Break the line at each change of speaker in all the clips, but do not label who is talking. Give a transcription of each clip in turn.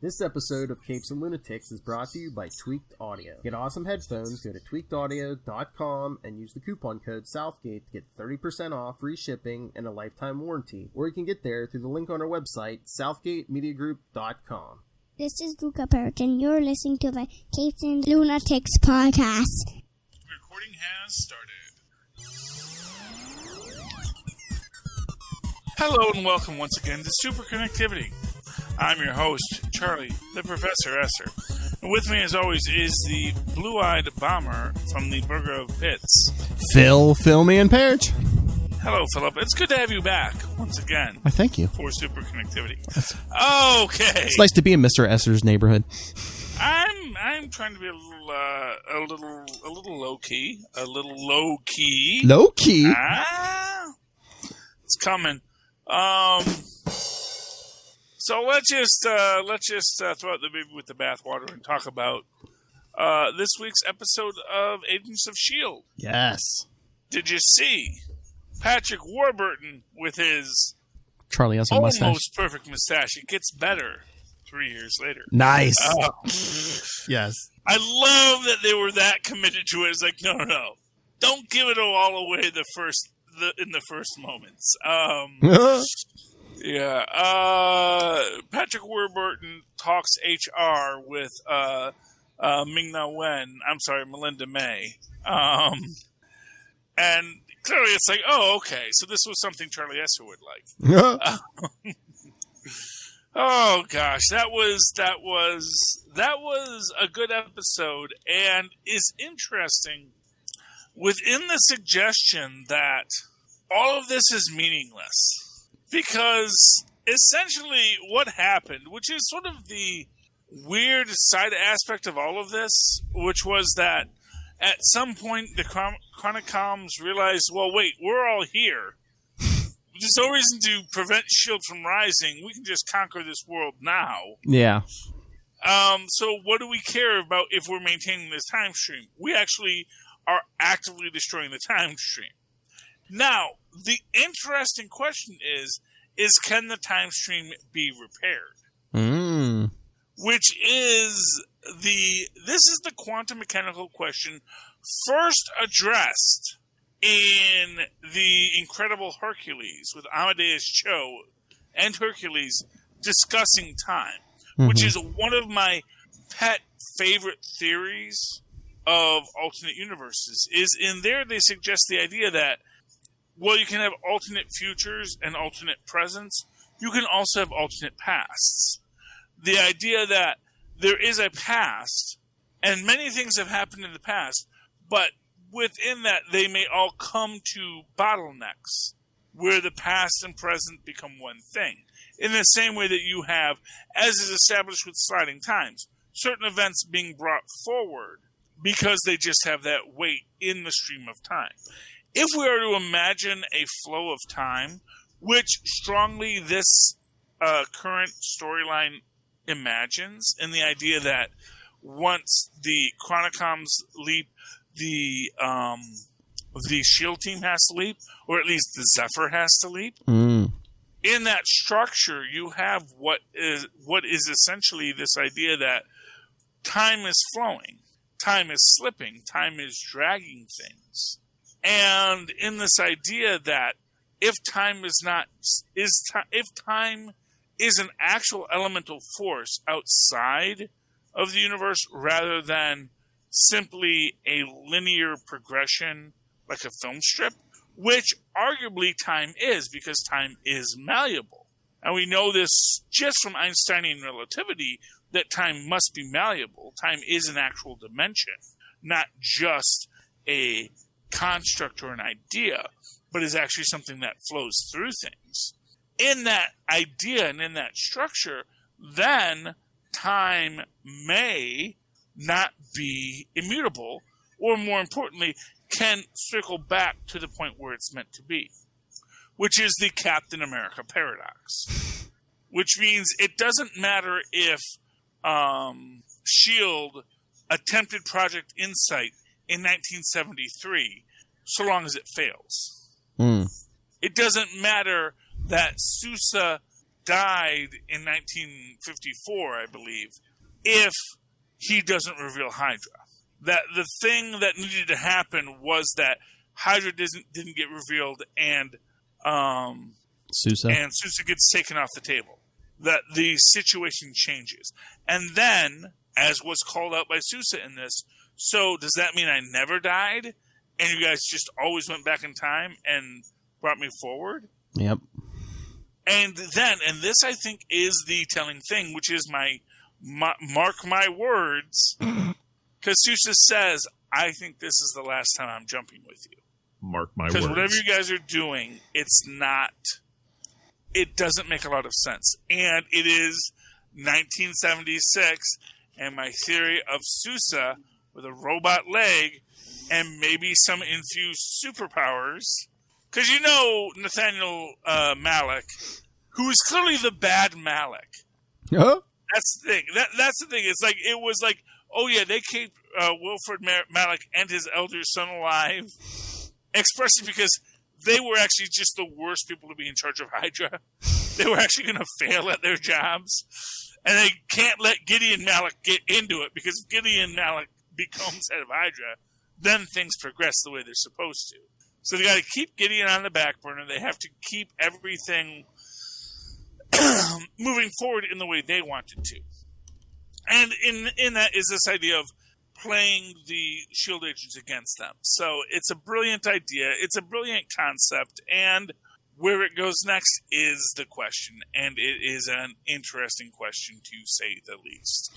This episode of Capes and Lunatics is brought to you by Tweaked Audio. Get awesome headphones, go to tweakedaudio.com and use the coupon code Southgate to get 30% off, free shipping, and a lifetime warranty. Or you can get there through the link on our website, southgatemediagroup.com.
This is Luca Perich, and you're listening to the Capes and Lunatics podcast.
Recording has started. Hello and welcome once again to Superconnectivity. I'm your host, Charlie, the Professor Esser. And with me, as always, is the blue-eyed bomber from the Burger of Pits.
Philmy, and Perich.
Hello, Philip. It's good to have you back once again.
I thank you.
For Superconnectivity. Okay.
It's nice to be in Mr. Esser's neighborhood.
I'm trying to be a little low key. A little low key.
Low key?
It's coming. So let's just throw out the baby with the bathwater and talk about this week's episode of Agents of S.H.I.E.L.D.
Yes.
Did you see Patrick Warburton with his
Charlie Esser
almost
mustache?
Perfect mustache? It gets better 3 years later.
Nice. Yes.
I love that they were that committed to it. It's like, no. Don't give it all away in the first moments. Yeah. Patrick Warburton talks HR with Ming-Na Wen. I'm sorry, Melinda May. And clearly it's like, oh, okay, so this was something Charlie Esser would like. Oh gosh, that was a good episode, and is interesting within the suggestion that all of this is meaningless. Because essentially what happened, which is sort of the weird side aspect of all of this, which was that at some point the Chronicoms realized, well, wait, we're all here. There's no reason to prevent S.H.I.E.L.D. from rising. We can just conquer this world now.
Yeah.
So what do we care about if we're maintaining this time stream? We actually are actively destroying the time stream. Now, the interesting question is can the time stream be repaired? Which is this is the quantum mechanical question first addressed in the Incredible Hercules with Amadeus Cho and Hercules discussing time, which is one of my pet favorite theories of alternate universes. Is in there they suggest the idea that, well, you can have alternate futures and alternate presents. You can also have alternate pasts. The idea that there is a past, and many things have happened in the past, but within that they may all come to bottlenecks where the past and present become one thing. In the same way that you have, as is established with sliding times, certain events being brought forward because they just have that weight in the stream of time. If we are to imagine a flow of time, which strongly this current storyline imagines, in the idea that once the Chronicoms leap, the S.H.I.E.L.D. team has to leap, or at least the Zephyr has to leap. In that structure, you have what is essentially this idea that time is flowing, time is slipping, time is dragging things. And in this idea that if time is an actual elemental force outside of the universe rather than simply a linear progression like a film strip, which arguably time is, because time is malleable. And we know this just from Einsteinian relativity, that time must be malleable. Time is an actual dimension, not just a construct or an idea, but is actually something that flows through things. In that idea and in that structure, then time may not be immutable, or more importantly, can circle back to the point where it's meant to be, which is the Captain America paradox. Which means it doesn't matter if S.H.I.E.L.D. attempted Project Insight in 1973, so long as it fails. It doesn't matter that Sousa died in 1954, I believe, if he doesn't reveal Hydra. That the thing that needed to happen was that Hydra didn't get revealed, and
Sousa
gets taken off the table. That the situation changes. And then, as was called out by Sousa in this, so does that mean I never died? And you guys just always went back in time and brought me forward?
Yep.
And then, and this I think is the telling thing, which is my mark my words, because Sousa says, I think this is the last time I'm jumping with you.
Mark my words.
Because whatever you guys are doing, it doesn't make a lot of sense. And it is 1976, and my theory of Sousa with a robot leg and maybe some infused superpowers. Because you know Nathaniel Malick, who is clearly the bad Malick.
Huh?
That's the thing. That's the thing. It's like, it was like, oh yeah, they keep Wilfred Malick and his elder son alive, expressly because they were actually just the worst people to be in charge of Hydra. They were actually going to fail at their jobs. And they can't let Gideon Malick get into it, because if Gideon Malick becomes head of Hydra, then things progress the way they're supposed to. So they got to keep Gideon on the back burner. They have to keep everything moving forward in the way they want it to. And in that is this idea of playing the S.H.I.E.L.D. agents against them. So it's a brilliant idea. It's a brilliant concept. And where it goes next is the question. And it is an interesting question, to say the least.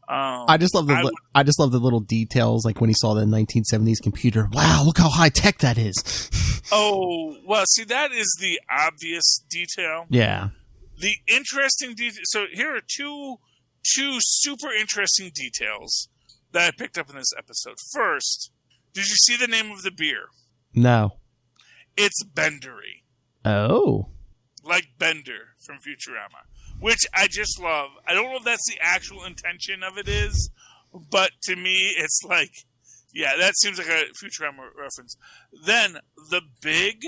I just love the little details, like when he saw the 1970s computer. Wow, look how high tech that is.
Oh, well, see, that is the obvious detail.
Yeah.
The interesting detail. So here are two super interesting details that I picked up in this episode. First, did you see the name of the beer?
No.
It's Bendery.
Oh.
Like Bender from Futurama, which I just love. I don't know if that's the actual intention of it is, but to me, it's like, yeah, that seems like a Futurama reference. Then the big,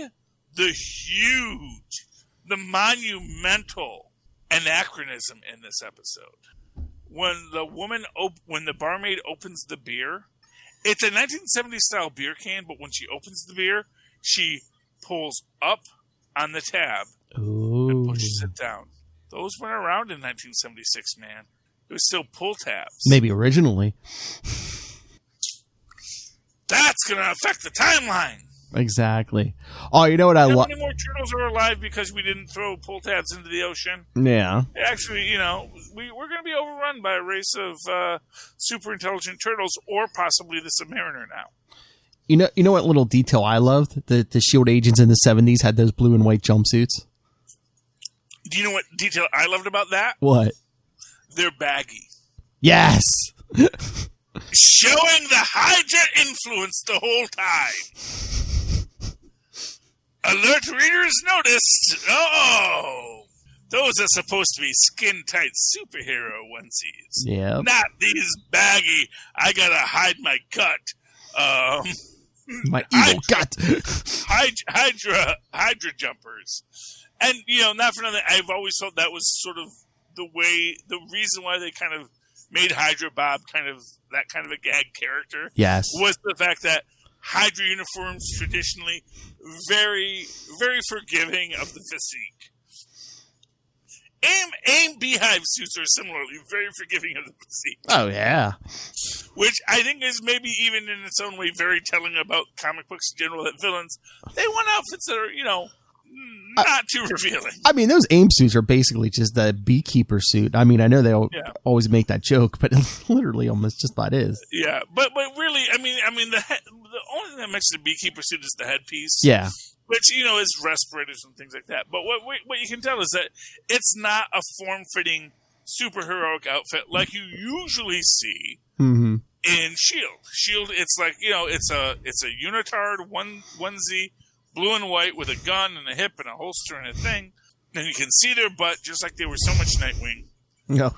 the huge, the monumental anachronism in this episode. When the barmaid opens the beer, it's a 1970s style beer can, but when she opens the beer, she pulls up on the tab and pushes it down. Those weren't around in 1976, man. It was still pull tabs.
Maybe originally.
That's going to affect the timeline.
Exactly. Oh, you know what I love?
How many more turtles are alive because we didn't throw pull tabs into the ocean?
Yeah.
Actually, we're going to be overrun by a race of super intelligent turtles, or possibly the Submariner now.
You know what little detail I loved? The S.H.I.E.L.D. agents in the 70s had those blue and white jumpsuits.
Do you know what detail I loved about that?
What?
They're baggy.
Yes!
Showing the Hydra influence the whole time. Alert readers noticed. Oh, those are supposed to be skin-tight superhero onesies.
Yeah.
Not these baggy, I gotta hide my gut.
My evil gut.
Hydra jumpers. And, not for nothing, I've always thought that was sort of the reason why they kind of made Hydra Bob that kind of a gag character.
Yes. Was
the fact that Hydra uniforms traditionally very, very forgiving of the physique. AIM Beehive suits are similarly very forgiving of the physique.
Oh, yeah.
Which I think is maybe even in its own way very telling about comic books in general, that villains, they want outfits that are, not too revealing.
I mean, those AIM suits are basically just the beekeeper suit. I mean, I know they always make that joke, but it literally almost just about is.
Yeah, but really, I mean, the only thing that makes the beekeeper suit is the headpiece.
Yeah.
Which, is respirators and things like that. But what you can tell is that it's not a form-fitting superheroic outfit like you usually see in S.H.I.E.L.D. S.H.I.E.L.D., it's like, it's a unitard onesie, blue and white with a gun and a hip and a holster and a thing. And you can see their butt just like they were so much Nightwing.
Oh,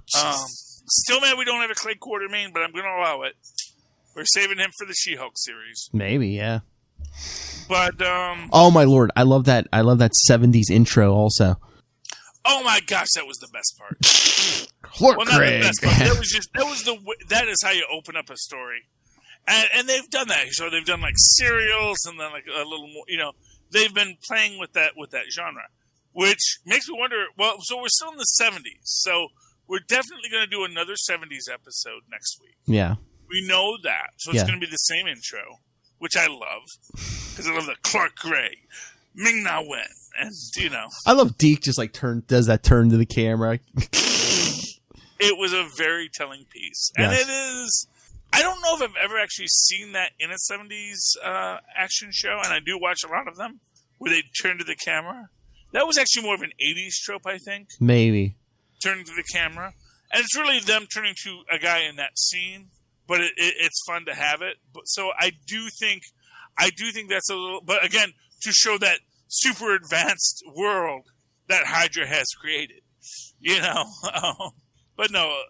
still mad we don't have a Clay Quartermain, but I'm going to allow it. We're saving him for the She-Hulk series.
Maybe, yeah.
But
oh my lord, I love that 70s intro also.
Oh my gosh, that was the best part.
Clark
Well, not
Gregg.
the best part. That is how you open up a story. And they've done that. So they've done like serials and then like a little more, they've been playing with that genre, which makes me wonder, well, so we're still in the 70s. So we're definitely going to do another 70s episode next week.
Yeah.
We know that. So it's going to be the same intro, which I love because I love the Clark Gregg, Ming Na Wen. And,
I love Deke just like does that turn to the camera.
It was a very telling piece. And it is, I don't know if I've ever actually seen that in a 70s action show, and I do watch a lot of them, where they turn to the camera. That was actually more of an 80s trope, I think.
Maybe.
Turning to the camera. And it's really them turning to a guy in that scene, but it's fun to have it. So I do think that's a little, but again, to show that super advanced world that Hydra has created, but no,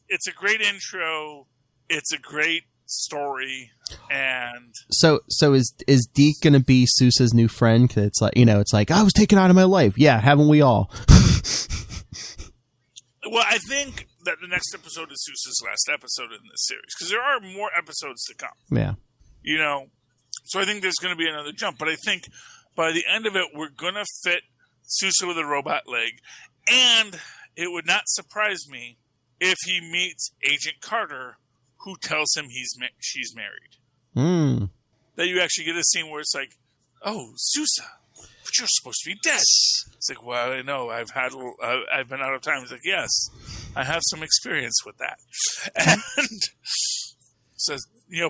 it's a great intro. It's a great story. And
so is Deke going to be Sousa's new friend? Cause it's like, it's like, I was taken out of my life. Yeah. Haven't we all?
Well, I think that the next episode is Sousa's last episode in this series because there are more episodes to come.
Yeah.
So I think there's going to be another jump, but I think by the end of it, we're going to fit Sousa with a robot leg. And it would not surprise me if he meets Agent Carter, who tells him she's married. That you actually get a scene where it's like, oh, Sousa, but you're supposed to be dead. It's like, well, I know. I've been out of time. He's like, yes, I have some experience with that. And says,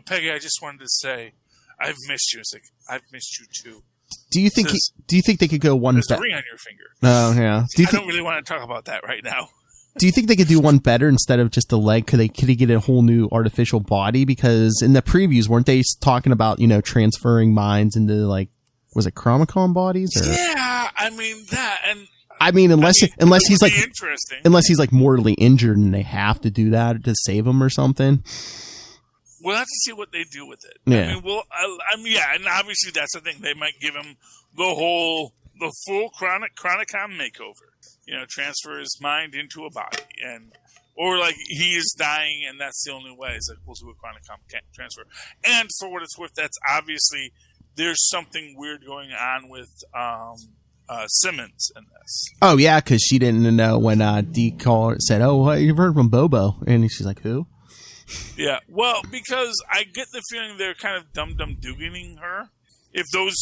Peggy, I just wanted to say, I've missed you. It's like, I've missed you too.
Do you think they could go one
better? There's a ring on your finger.
Oh yeah.
I don't really want to talk about that right now.
Do you think they could do one better instead of just a leg? Could he get a whole new artificial body? Because in the previews, weren't they talking about transferring minds into like, was it Chromicon bodies? Or?
Yeah, I mean that, and
unless he's like
interesting.
Unless he's like mortally injured and they have to do that to save him or something.
We'll have to see what they do with it.
Yeah.
And obviously that's the thing. They might give him the full Chronicon makeover. Transfer his mind into a body, or like he is dying, and that's the only way. It's like we'll do a Chronicon transfer. And for what it's worth, that's obviously there's something weird going on with Simmons in this.
Oh yeah, because she didn't know when Deke said, "Oh, well, you've heard from Bobo," and she's like, "Who?"
Yeah, well, because I get the feeling they're kind of dum-dum-duganing her. If those,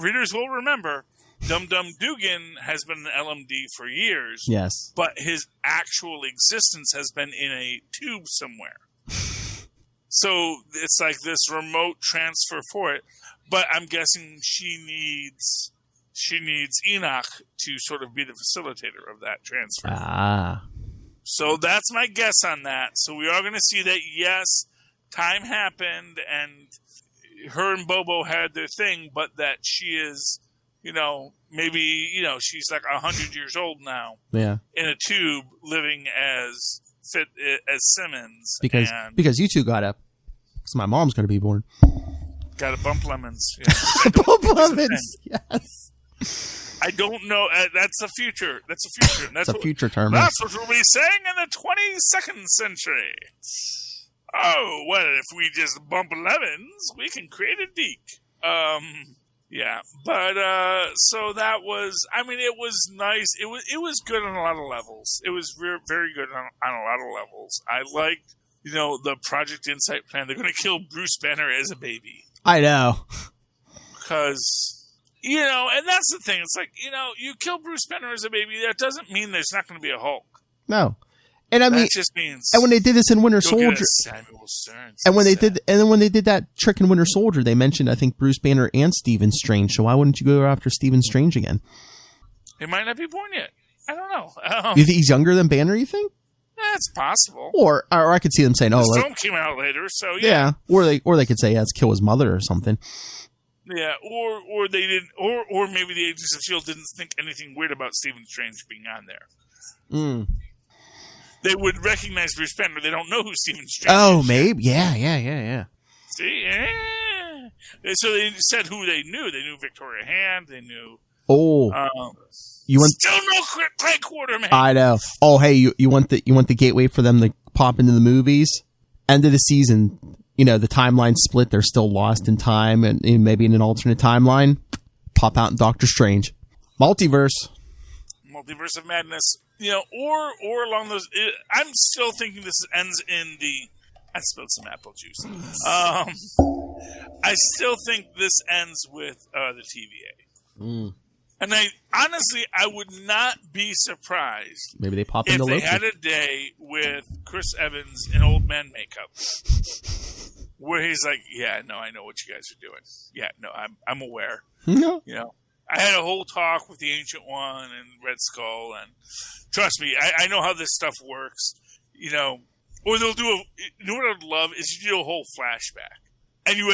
readers will remember, Dum-Dum Dugan has been an LMD for years.
Yes.
But his actual existence has been in a tube somewhere. So it's like this remote transfer for it. But I'm guessing she needs Enoch to sort of be the facilitator of that transfer.
Ah.
So that's my guess on that. So we are going to see that, yes, time happened and her and Bobo had their thing, but that she is, maybe, she's like 100 years old now.
Yeah. In
a tube living as Simmons.
Because you two got up. Because my mom's going to be born.
Got to bump lemons. Yeah.
Bump lemons, yes.
I don't know. That's the future. That's the future.
That's a future term.
That's what we'll be saying in the 22nd century. Oh, well, if we just bump lemons, we can create a Deke. Yeah. But, so that was, it was nice. It was good on a lot of levels. It was very good on a lot of levels. I liked, the Project Insight plan. They're going to kill Bruce Banner as a baby.
I know.
Because... and that's the thing. It's like, you kill Bruce Banner as a baby. That doesn't mean there's not going to be a Hulk.
No. And
that just means.
And when they did this in Winter Soldier. And when they did that trick in Winter Soldier, they mentioned, I think, Bruce Banner and Stephen Strange. So why wouldn't you go after Stephen Strange again?
He might not be born yet. I don't know.
You think he's younger than Banner, you think?
That's possible.
Or I could see them saying,
the film came out later, so
yeah. Or they could say, let's kill his mother or something.
Yeah, or they didn't, or maybe the Agents of S.H.I.E.L.D. didn't think anything weird about Stephen Strange being on there. They would recognize Bruce Banner. They don't know who Stephen Strange is.
Oh, maybe. Yeah.
See? Yeah. So they said who they knew. They knew Victoria Hand. They knew
Oh, you want
still no Clay Quarterman.
I know. Oh, hey, you want the gateway for them to pop into the movies? End of the season, the timeline split. They're still lost in time, and maybe in an alternate timeline. Pop out in Doctor Strange, multiverse
of madness. Or along those. I'm still thinking this ends in the. I spilled some apple juice. I still think this ends with the TVA. And I would not be surprised.
Maybe they pop
if
into
they
Loki.
had a day with Chris Evans in old man makeup, where he's like, "Yeah, no, I know what you guys are doing. Yeah, no, I'm aware.
No.
I had a whole talk with the Ancient One and Red Skull, and trust me, I know how this stuff works. Or they'll do what I'd love is you do a whole flashback, and you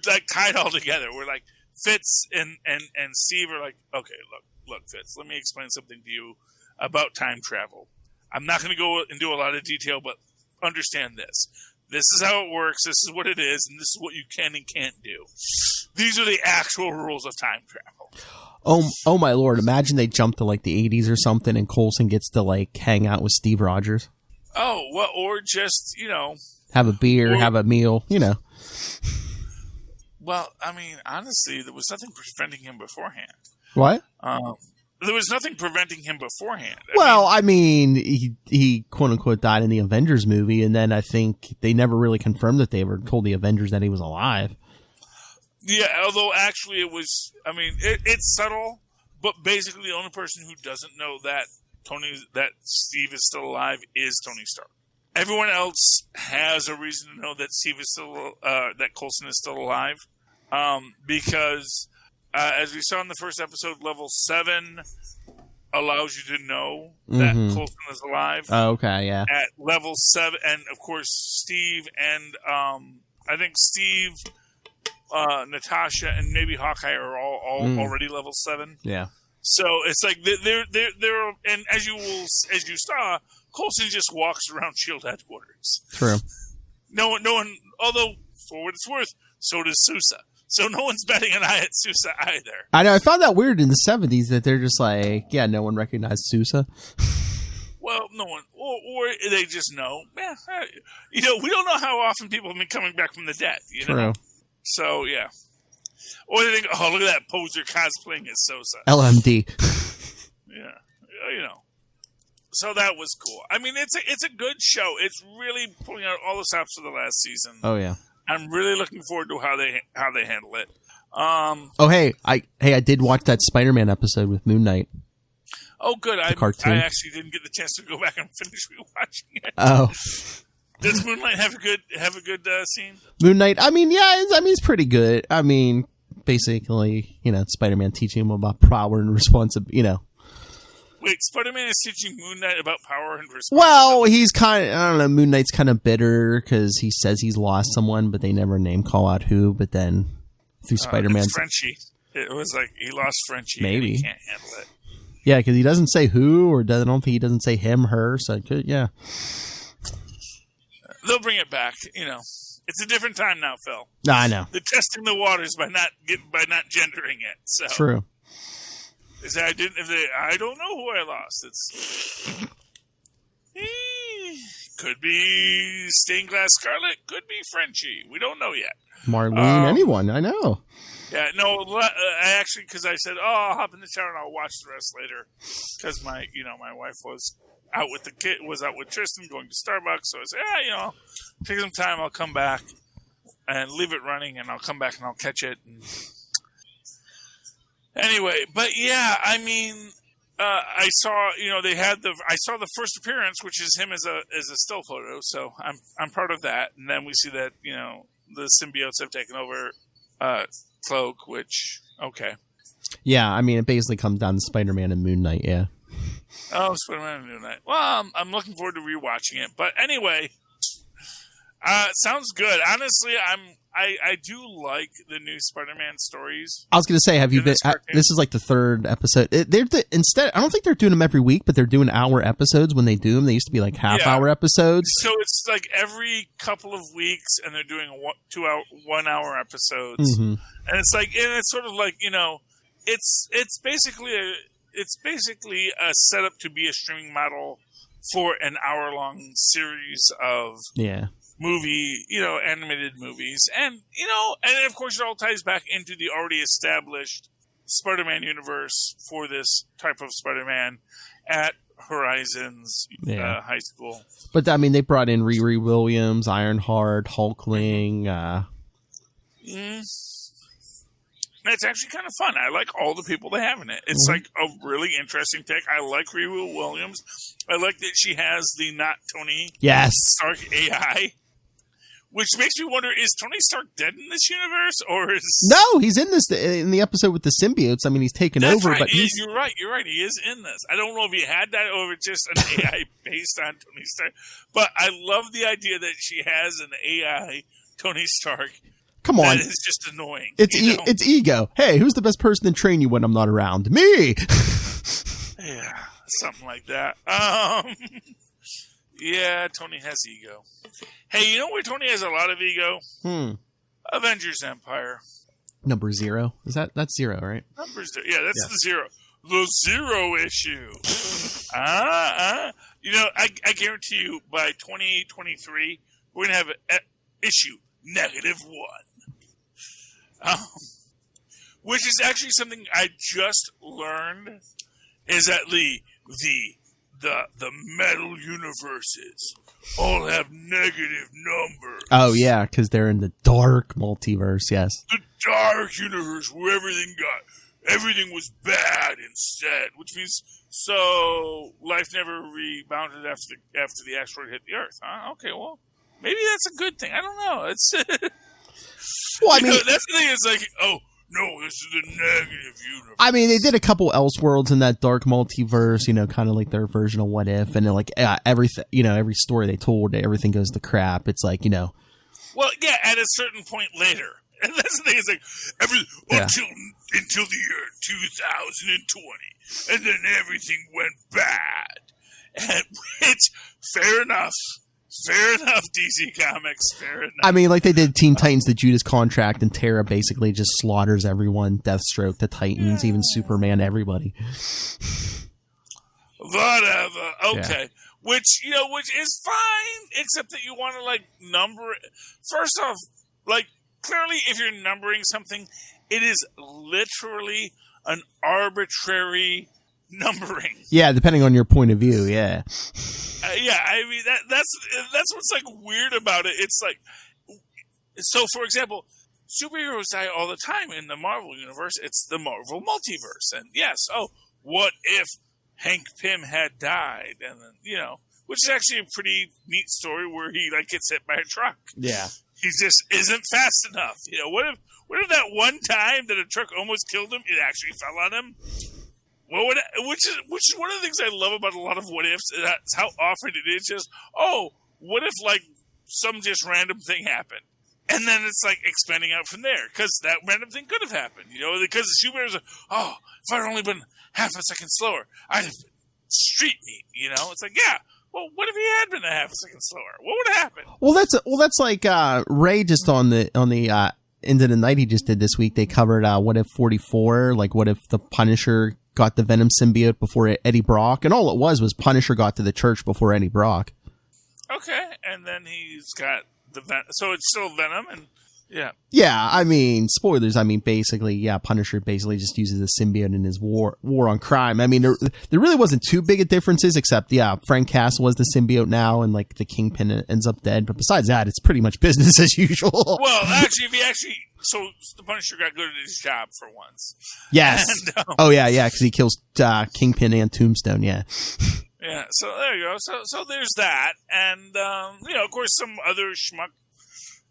like tie it all together. Where like Fitz and Steve are like, okay, look, Fitz, let me explain something to you about time travel. I'm not going to go into a lot of detail, but understand this. This is how it works. This is what it is, and this is what you can and can't do. These are the actual rules of time travel.
Oh my lord! Imagine they jump to like the 80s or something, and Coulson gets to like hang out with Steve Rogers.
Oh, well, or just
have a beer, have a meal.
Well, I mean, honestly, there was nothing preventing him beforehand.
What?
There was nothing preventing him beforehand.
I mean, he quote unquote died in the Avengers movie, and then I think they never really confirmed that they ever told the Avengers that he was alive.
Yeah, although actually it was. I mean, it's subtle, but basically the only person who doesn't know that Steve is still alive is Tony Stark. Everyone else has a reason to know that Steve is still that Coulson is still alive, because. As we saw in the first episode, level 7 allows you to know that Coulson is alive.
Oh, okay, yeah.
At level 7, and of course, Steve and I think Steve, Natasha, and maybe Hawkeye are all already level 7.
Yeah.
So it's like they're and as you saw, Coulson just walks around SHIELD headquarters.
True.
No one. Although for what it's worth, so does Sousa. So no one's betting an eye at Sousa either.
I know. I found that weird in the 70s that they're just like, yeah, no one recognized Sousa.
Well, no one, or they just know. We don't know how often people have been coming back from the dead.
True.
So yeah. Or they think, oh, look at that poser cosplaying as Sousa.
LMD.
Yeah, So that was cool. I mean, it's a good show. It's really pulling out all the stops for the last season.
Oh yeah.
I'm really looking forward to how they handle it.
I did watch that Spider-Man episode with Moon Knight.
Oh, good. I actually didn't get the chance to go back and finish rewatching it.
Oh,
does Moon Knight have a good scene?
Moon Knight. I mean, yeah. It's pretty good. I mean, basically, Spider-Man teaching him about power and responsibility.
Wait, Spider-Man is teaching Moon Knight about power and responsibility?
Well, he's kind of, I don't know, Moon Knight's kind of bitter because he says he's lost someone, but they never name call out who, but then through Spider-Man's...
Frenchie. It was like he lost Frenchie.
Maybe.
And he can't handle it.
Yeah, because he doesn't say who, or I don't think he doesn't say him, her, so it could, yeah.
They'll bring it back, It's a different time now, Phil.
I know.
They're testing the waters by not gendering it. So.
True.
I don't know who I lost. Could be Stained Glass Scarlet. Could be Frenchie. We don't know yet.
Marlene, anyone. I know.
Yeah, no. Because I said, I'll hop in the shower and I'll watch the rest later. Because my wife was out with the kid, was out with Tristan going to Starbucks. So I said, take some time. I'll come back and leave it running, and I'll come back and I'll catch it. Anyway, but yeah, I mean, I saw I saw the first appearance, which is him as a still photo. So I'm part of that, and then we see that the symbiotes have taken over Cloak, which okay.
Yeah, I mean, it basically comes down to Spider-Man and Moon Knight. Yeah.
Oh, Spider-Man and Moon Knight. Well, I'm looking forward to rewatching it, but anyway, sounds good. Honestly, I do like the new Spider-Man stories.
I was going to say, have you been? This is like the third episode. Instead, I don't think they're doing them every week, but they're doing hour episodes when they do them. They used to be like half-hour episodes.
So it's like every couple of weeks, and they're doing 1 hour episodes, and it's sort of like it's basically a setup to be a streaming model for an hour-long series of movie, animated movies. And, and of course it all ties back into the already established Spider-Man universe for this type of Spider-Man at Horizons High School.
But, I mean, they brought in Riri Williams, Ironheart, Hulkling.
It's actually kind of fun. I like all the people they have in it. It's like a really interesting take. I like Riri Williams. I like that she has the not Tony Stark AI. Which makes me wonder, is Tony Stark dead in this universe? Or is...
No, he's in the episode with the symbiotes. I mean, he's taken over.
Right.
But
You're right. He is in this. I don't know if he had that or if it's just an AI based on Tony Stark. But I love the idea that she has an AI Tony Stark.
Come on.
That is just annoying.
It's ego. Hey, who's the best person to train you when I'm not around? Me!
Yeah, something like that. Yeah, Tony has ego. Hey, you know where Tony has a lot of ego? Avengers Empire.
Number 0. That's 0, right?
Number 0. Yeah, that's the 0. The 0 issue. I guarantee you by 2023, we're going to have an issue -1. Which is actually something I just learned is that the metal universes all have negative numbers.
Oh, yeah, because they're in the dark multiverse, yes.
The dark universe where everything was bad instead, which means life never rebounded after the asteroid hit the Earth. Huh? Okay, well, maybe that's a good thing. I don't know. It's
well, I mean,
that's the thing. It's like, oh no, this is the negative universe.
I mean, they did a couple Elseworlds in that dark multiverse, kind of like their version of What If, and everything, every story they told, everything goes to crap. It's like,
Well, yeah, at a certain point later, and that's the thing. It's like until the year 2020, and then everything went bad. And which, fair enough. Fair enough, DC Comics. Fair enough.
I mean, like they did Teen Titans, the Judas Contract, and Terra basically just slaughters everyone. Deathstroke, the Titans, even Superman, everybody.
Whatever. Okay. Yeah. Which is fine, except that you want to, number it. First off, clearly if you're numbering something, it is literally an arbitrary numbering.
Yeah, depending on your point of view, yeah.
I mean that's what's weird about it. It's so for example, superheroes die all the time in the Marvel universe. It's the Marvel multiverse, and yes, what if Hank Pym had died? And then which is actually a pretty neat story where he gets hit by a truck.
Yeah,
he just isn't fast enough. What if that one time that a truck almost killed him, it actually fell on him? Well, which is one of the things I love about a lot of what ifs. That's how often it is just, what if some just random thing happened, and then it's expanding out from there because that random thing could have happened. Because the superheroes are, if I'd only been half a second slower, I'd have been street meat. It's yeah. Well, what if he had been a half a second slower? What would have happened?
Well, that's like Ray just on the End of the Night he just did this week. They covered What If 44, what if the Punisher got the Venom symbiote before Eddie Brock, and all it was Punisher got to the church before Eddie Brock.
Okay, and then he's got the Venom, so it's still Venom, and yeah.
Yeah, I mean, spoilers, basically, Punisher basically just uses the symbiote in his war on crime. I mean, there really wasn't too big of differences, except, Frank Castle was the symbiote now, and, the Kingpin ends up dead, but besides that, it's pretty much business as usual.
Well, actually, so the Punisher got good at his job for once.
Yes. And, because he kills Kingpin and Tombstone, yeah.
Yeah, so there you go. So there's that, and, of course, some other schmuck,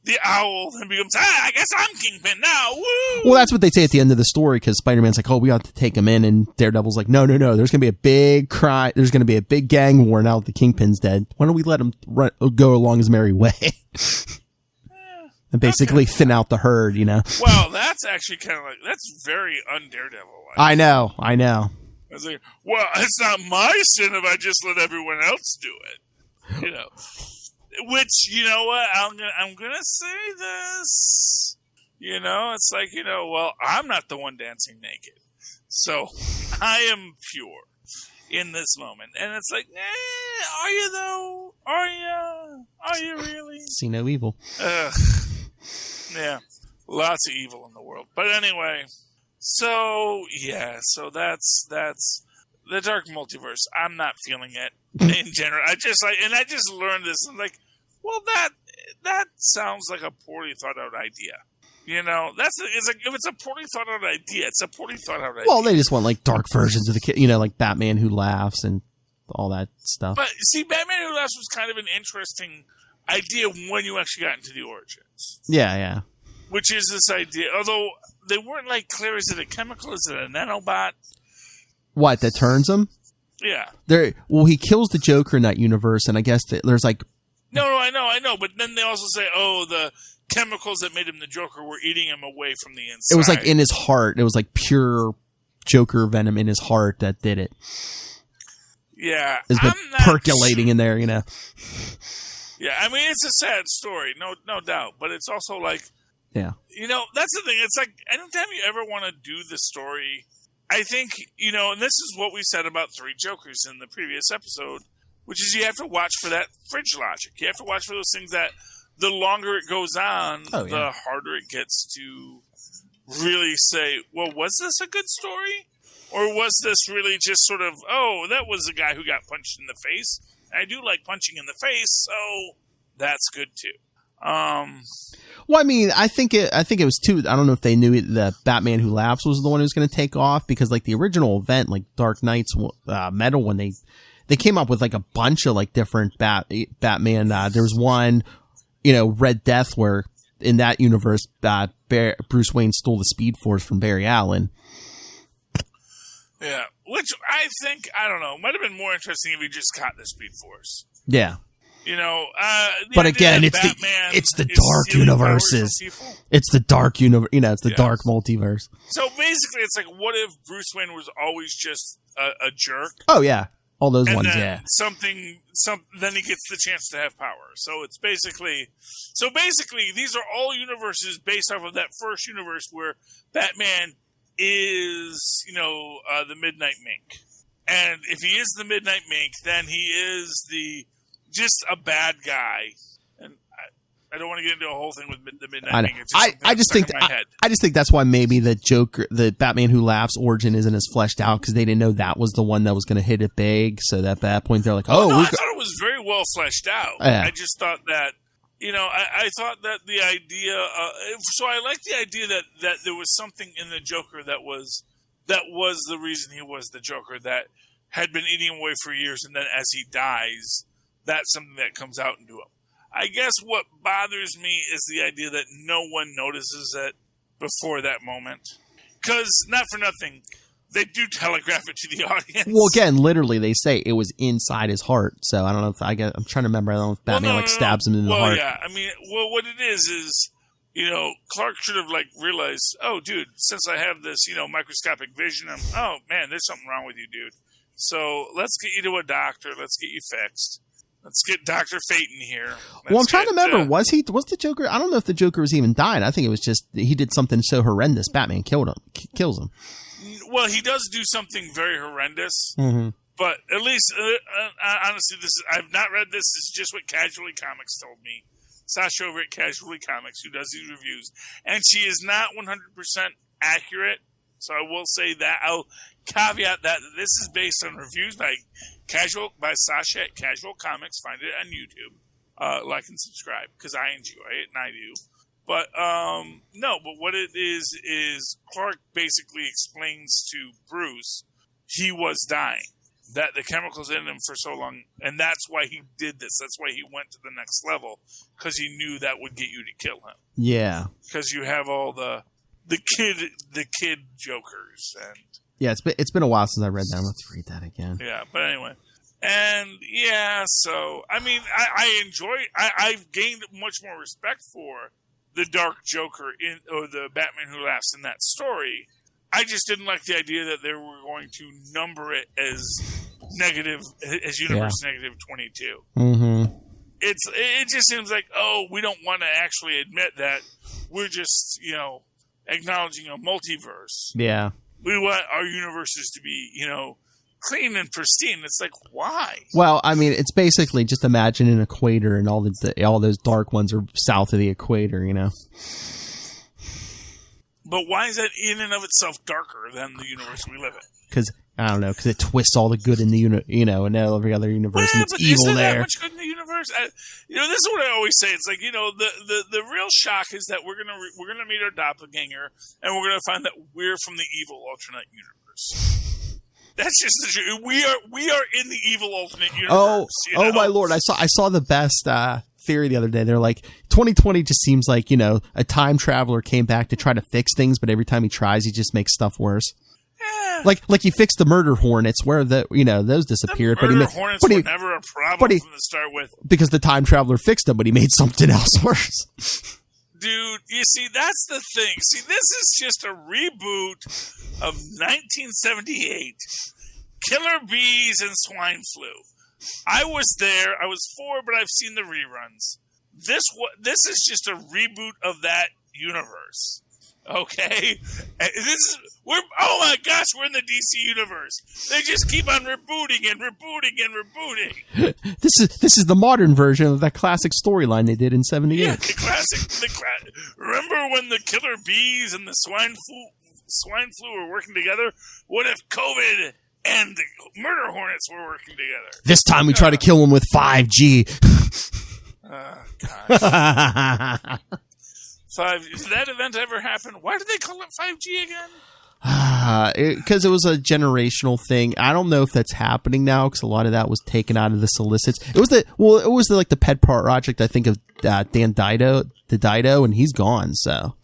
the owl, then becomes, I guess I'm Kingpin now, woo!
Well, that's what they say at the end of the story, because Spider-Man's we ought to take him in, and Daredevil's no, there's going to be a big cry, there's going to be a big gang war now that the Kingpin's dead. Why don't we let him go along his merry way? And basically thin out the herd,
Well, that's actually kind of that's very un-Daredevil-like.
I know.
I was well, it's not my sin if I just let everyone else do it. Which, what, I'm gonna say this. It's well, I'm not the one dancing naked. So I am pure in this moment. And it's like, are you though? Are you? Are you really?
See no evil.
Yeah. Lots of evil in the world. But anyway, so that's the Dark Multiverse. I'm not feeling it in general. I just learned this. I'm like, well, that sounds like a poorly thought out idea. You know, it's like, if it's a poorly thought out idea, it's a poorly thought out idea.
Well, they just want like dark versions of the kid, you know, like Batman Who Laughs and all that stuff.
But see, Batman Who Laughs was kind of an interesting idea when you actually got into the origins.
Yeah.
Which is this idea, although they weren't like clear, is it a chemical, is it a nanobot?
What, that turns him?
Yeah.
Well, he kills the Joker in that universe, and I guess there's like...
No, I know, but then they also say, the chemicals that made him the Joker were eating him away from the inside.
It was like in his heart. It was like pure Joker venom in his heart that did it.
Yeah.
It's been percolating in there, you know.
Yeah, I mean, it's a sad story, no doubt, but it's also like...
Yeah.
You know, that's the thing. It's like, anytime you ever want to do the story, I think, you know, and this is what we said about Three Jokers in the previous episode, which is you have to watch for that fridge logic. You have to watch for those things that the longer it goes on, the harder it gets to really say, well, was this a good story? Or was this really just sort of, that was a guy who got punched in the face. I do like punching in the face, so that's good too.
Well, I mean, I think it was too. I don't know if they knew that Batman Who Laughs was the one who was going to take off, because like the original event, like Dark Knight's Metal, when they came up with like a bunch of like different Batman. There was one, you know, Red Death, where in that universe, Bruce Wayne stole the Speed Force from Barry Allen.
Yeah, which I think, I don't know, might have been more interesting if he just caught the Speed Force.
Yeah.
You know,
but again, it's the dark universes. It's the dark universe. You know, it's the dark multiverse.
So basically, it's like, what if Bruce Wayne was always just a jerk?
Oh yeah, all those ones.
Then then he gets the chance to have power. So it's basically, these are all universes based off of that first universe where Batman is, you know, the Midnight Mink, and if he is the Midnight Mink, then he is just a bad guy. And I don't want to get into a whole thing with the Midnight Mink. I just think that's why maybe the Batman Who Laughs origin isn't as fleshed out, because they didn't know that was the one that was going to hit it big. So at that point they're like, I thought it was very well fleshed out. Yeah. I just thought that, you know, I thought that the idea. So I like the idea that there was something in the Joker that was the reason he was the Joker, that had been eating away for years, and then as he dies, that's something that comes out into him. I guess what bothers me is the idea that no one notices it before that moment. Because, not for nothing, they do telegraph it to the audience.
Well, again, literally, they say it was inside his heart. So I don't know if I'm trying to remember. I don't know if Batman stabs him in the heart.
Yeah, I mean, what it is, you know, Clark should have realized, oh, dude, since I have this, you know, microscopic vision, oh man, there's something wrong with you, dude. So let's get you to a doctor. Let's get you fixed. Let's get Dr. Fate in here.
I'm trying to remember. Was the Joker? I don't know if the Joker was even dying. I think it was just he did something so horrendous. Batman kills him.
Well, he does do something very horrendous.
Mm-hmm.
But at least, honestly, I've not read this. This is just what Casually Comics told me. Sasha over at Casually Comics, who does these reviews. And she is not 100% accurate. So I will say that. I'll caveat that this is based on reviews by Sasha at Casual Comics. Find it on YouTube. Like and subscribe, because I enjoy it, and I do. But, but what it is Clark basically explains to Bruce he was dying. That the chemicals in him for so long, and that's why he did this. That's why he went to the next level, because he knew that would get you to kill him.
Yeah.
Because you have all the kid Jokers, and
yeah, it's been a while since I read that. Let's read that again.
Yeah, but anyway, and yeah, so I mean, I've gained much more respect for the Dark Joker or the Batman Who Laughs in that story. I just didn't like the idea that they were going to number it as negative, as Universe negative 22.
Mm-hmm.
It just seems like, we don't want to actually admit that we're just, acknowledging a multiverse.
Yeah.
We want our universes to be, clean and pristine. It's like, why?
Well, I mean, it's basically just imagine an equator and all those dark ones are south of the equator,
But why is that in and of itself darker than the universe we live in?
Because, I don't know, because it twists all the good in the in every other universe, and it's evil there.
That much good in the universe? This is what I always say. It's like, the real shock is that we're gonna meet our doppelganger, and we're gonna find that we're from the evil alternate universe. That's just the truth. We are in the evil alternate universe.
Oh my lord! I saw the best theory the other day. They're like, 2020 just seems like a time traveler came back to try to fix things, but every time he tries, he just makes stuff worse.
Yeah.
Like he fixed the murder hornets, where those disappeared.
The murder hornets were never a problem from the start with,
because the time traveler fixed them, but he made something else worse.
Dude, you see, that's the thing. See, this is just a reboot of 1978, Killer Bees and Swine Flu. I was there. I was 4, but I've seen the reruns. This is just a reboot of that universe. Okay? Oh my gosh, we're in the DC universe. They just keep on rebooting and rebooting and rebooting.
This is the modern version of that classic storyline they did in 78.
Yeah, the classic. Remember when the Killer Bees and the swine flu were working together? What if COVID and the murder hornets were working together?
This time we try to kill them with 5G.
Gosh. Did that event ever happen? Why did they call it 5G again?
Because it was a generational thing. I don't know if that's happening now, because a lot of that was taken out of the solicits. It was the pet project, I think, of Dan Dido, and he's gone. So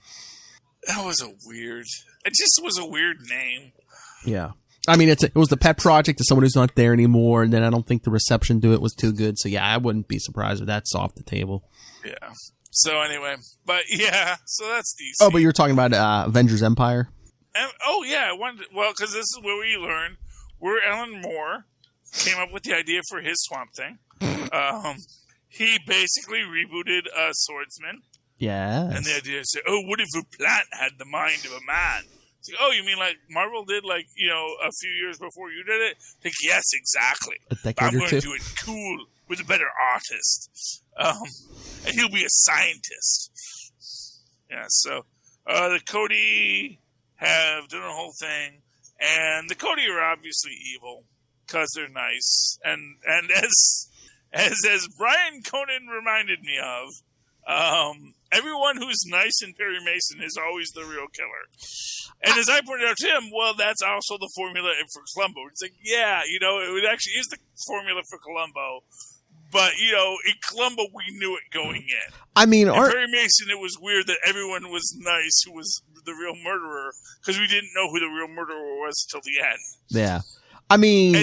that was it just was a weird name.
Yeah. I mean, it was the pet project of someone who's not there anymore, and then I don't think the reception to it was too good. So yeah, I wouldn't be surprised if that's off the table.
Yeah. So anyway, but yeah, so that's DC.
Oh, but you were talking about Avengers Empyre?
Yeah, because this is where we learned where Alan Moore came up with the idea for his Swamp Thing. He basically rebooted Swordsman.
Yeah.
And the idea is, what if a plant had the mind of a man? It's like, you mean like Marvel did, a few years before you did it? Like, yes, exactly. I'm going to do it cool with a better artist. And he'll be a scientist. Yeah, so the Cody have done a whole thing, and the Cody are obviously evil because they're nice, and as Brian Conan reminded me of, everyone who's nice in Perry Mason is always the real killer. And as I pointed out to him, well, that's also the formula for Columbo. It's like, yeah, it actually is the formula for Columbo. But, in Columbo, we knew it going in.
I mean,
in Perry Mason, it was weird that everyone was nice who was the real murderer, because we didn't know who the real murderer was until the end.
Yeah. I mean,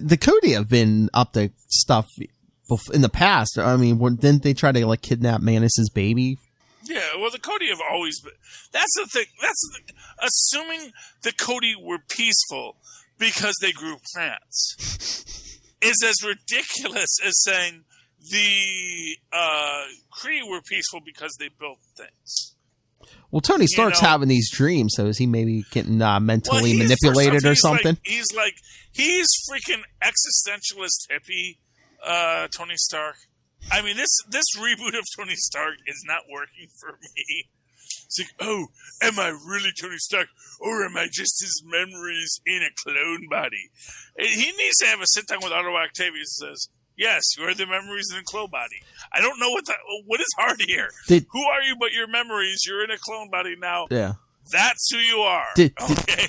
the Cody have been up to stuff in the past. I mean, didn't they try to, kidnap Manus's baby?
Yeah, well, the Cody have always been... That's the thing. Assuming the Cody were peaceful because they grew plants is as ridiculous as saying the Kree were peaceful because they built things.
Well, Tony Stark's having these dreams, so is he maybe getting mentally manipulated or something?
He's freaking existentialist hippie, Tony Stark. I mean, this reboot of Tony Stark is not working for me. It's like, am I really Tony Stark, or am I just his memories in a clone body? He needs to have a sit down with Otto Octavius and says, yes, you are the memories in a clone body. I don't know what is hard here. Who are you but your memories? You're in a clone body now. Yeah. That's who you are.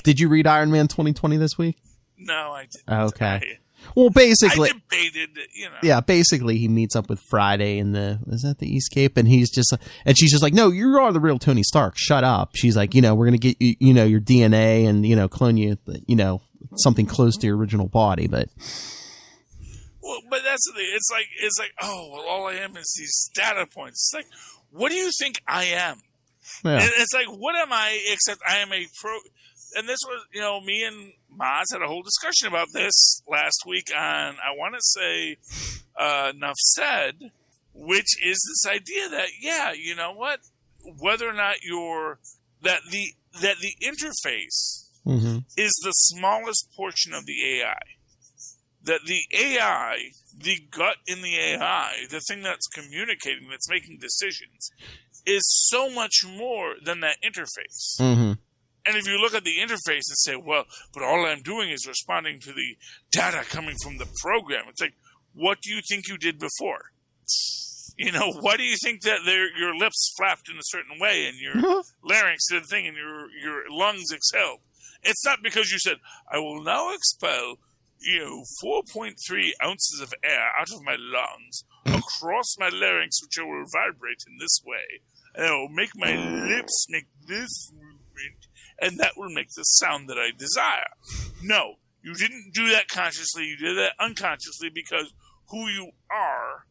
Did you read Iron Man 2020 this week?
No, I didn't.
Okay. Well, basically,
I debated,
Yeah, basically, he meets up with Friday in the East Cape, and she's just like, no, you are the real Tony Stark. Shut up. She's like, we're gonna get you, your DNA and clone you, something close to your original body, but.
Well, but that's the thing. It's like, all I am is these data points. It's like, what do you think I am? Yeah. It's like, what am I? Except I am a pro. And this was, me and Maz had a whole discussion about this last week on, I want to say, Enough Said, which is this idea that, yeah, you know what? Whether or not the that the interface
Mm-hmm.
is the smallest portion of the AI. That the AI, the gut in the AI, the thing that's communicating, that's making decisions, is so much more than that interface.
Mm-hmm.
And if you look at the interface and say, well, but all I'm doing is responding to the data coming from the program, it's like, what do you think you did before? Why do you think that your lips flapped in a certain way and your larynx did a thing and your lungs exhaled? It's not because you said, I will now expel, 4.3 ounces of air out of my lungs across my larynx, which will vibrate in this way. And I will make my lips make this movement, and that will make the sound that I desire. No, you didn't do that consciously. You did that unconsciously because who you are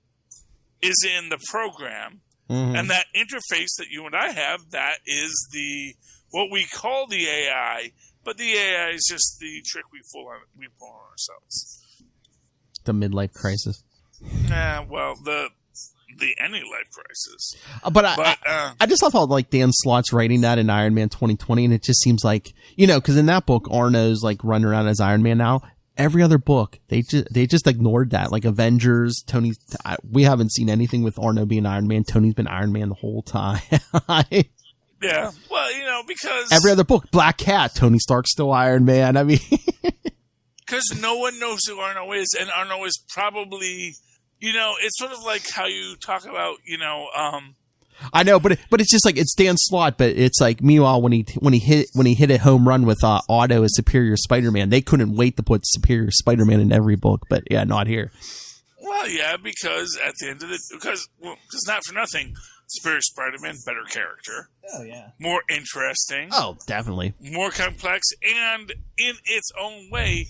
is in the program. Mm-hmm. And that interface that you and I have, that is what we call the AI. But the AI is just the trick we pull on ourselves.
The midlife crisis.
Well, the any life crisis.
But I just love how Dan Slott's writing that in Iron Man 2020, and it just seems like because in that book Arno's running around as Iron Man now. Every other book they just ignored that. Like Avengers, Tony. We haven't seen anything with Arno being Iron Man. Tony's been Iron Man the whole time.
Yeah, well, because
every other book, Black Cat, Tony Stark's still Iron Man. I mean,
because no one knows who Arno is, and Arno is probably, it's sort of like how you talk about,
I know, but it's just like it's Dan Slott, but it's like meanwhile when he hit a home run with Otto as Superior Spider-Man, they couldn't wait to put Superior Spider-Man in every book, but yeah, not here.
Well, yeah, because at the end of because not for nothing. Superior Spider-Man, better character.
Oh, yeah.
More interesting.
Oh, definitely.
More complex, and in its own way.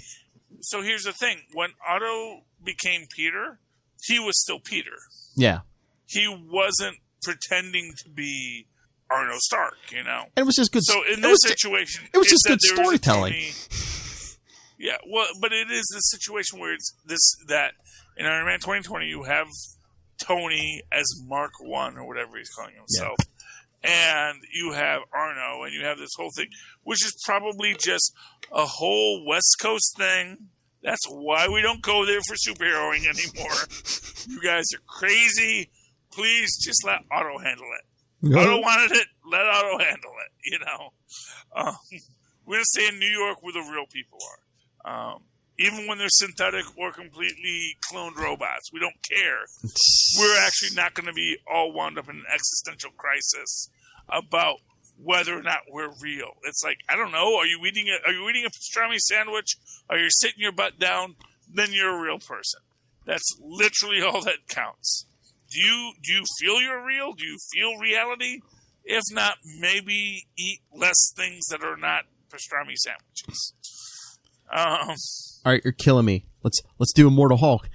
So here's the thing. When Otto became Peter, he was still Peter.
Yeah.
He wasn't pretending to be Arno Stark,
And it was just good.
So in this situation...
It was just good storytelling.
Yeah, well, but it is the situation where it's that in Iron Man 2020 you have Tony as Mark I or whatever he's calling himself. Yeah. And you have Arno and you have this whole thing, which is probably just a whole West Coast thing. That's why we don't go there for superheroing anymore. You guys are crazy. Please just let Otto handle it. Yeah. Otto wanted it. Let Otto handle it, we're going to stay in New York where the real people are. Even when they're synthetic or completely cloned robots, we don't care. We're actually not going to be all wound up in an existential crisis about whether or not we're real. It's like, I don't know. Are you eating a pastrami sandwich? Are you sitting your butt down? Then you're a real person. That's literally all that counts. Do you feel you're real? Do you feel reality? If not, maybe eat less things that are not pastrami sandwiches.
All right, you're killing me. Let's do Immortal Hulk.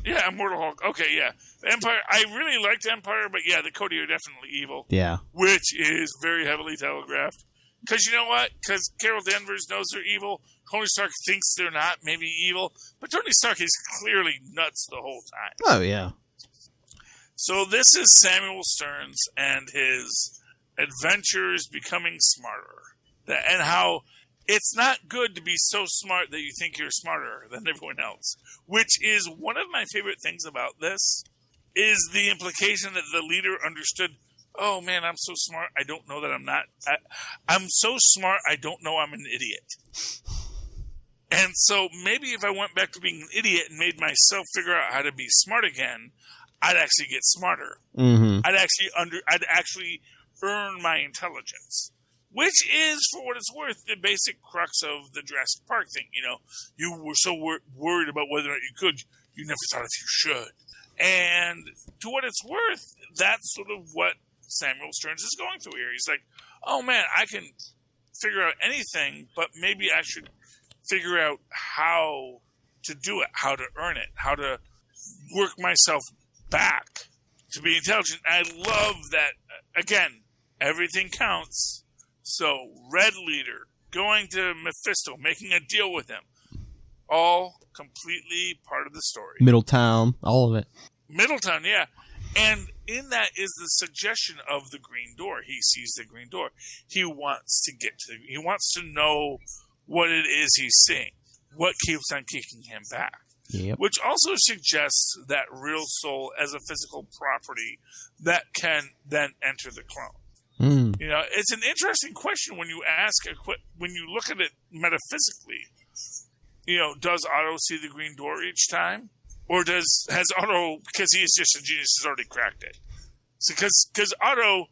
Yeah, Immortal Hulk. Okay, yeah. The Empyre. I really liked Empyre, but yeah, the Cody are definitely evil.
Yeah.
Which is very heavily telegraphed. Because you know what? Because Carol Danvers knows they're evil. Tony Stark thinks they're not, maybe evil. But Tony Stark is clearly nuts the whole time.
Oh, yeah.
So this is Samuel Stearns and his adventures becoming smarter. And how... it's not good to be so smart that you think you're smarter than everyone else, which is one of my favorite things about this, is the implication that the leader understood, oh man, I'm so smart, I don't know that I'm not. I'm so smart, I don't know I'm an idiot. And so maybe if I went back to being an idiot and made myself figure out how to be smart again, I'd actually get smarter. Mm-hmm. I'd actually earn my intelligence. Which is, for what it's worth, the basic crux of the Jurassic Park thing. You were so worried about whether or not you could, you never thought if you should. And to what it's worth, that's sort of what Samuel Stearns is going through here. He's like, oh man, I can figure out anything, but maybe I should figure out how to do it, how to earn it, how to work myself back to be intelligent. I love that, again, everything counts. So, Red Leader, going to Mephisto, making a deal with him. All completely part of the story.
Middletown, all of it.
Middletown, yeah. And in that is the suggestion of the green door. He sees the green door. He wants to get to. He wants to know what it is he's seeing. What keeps on kicking him back?
Yep.
Which also suggests that real soul as a physical property that can then enter the clone.
Mm.
You know, it's an interesting question when you when you look at it metaphysically. You know, does Otto see the green door each time? Or has Otto, because he is just a genius, has already cracked it? So, because Otto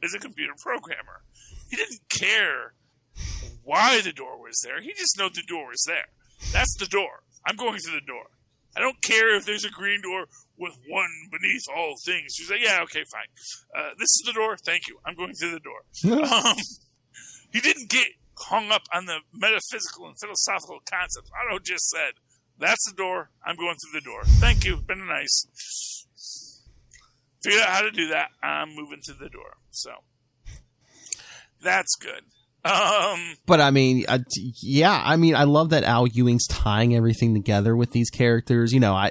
is a computer programmer. He didn't care why the door was there. He just knows the door is there. That's the door. I'm going through the door. I don't care if there's a green door with one beneath all things. He's like, yeah, okay, fine. This is the door. Thank you. I'm going through the door. He didn't get hung up on the metaphysical and philosophical concepts. Otto just said, that's the door. I'm going through the door. Thank you. Been nice. Figured out how to do that. I'm moving to the door. So that's good.
But I mean, I love that Al Ewing's tying everything together with these characters. You know, I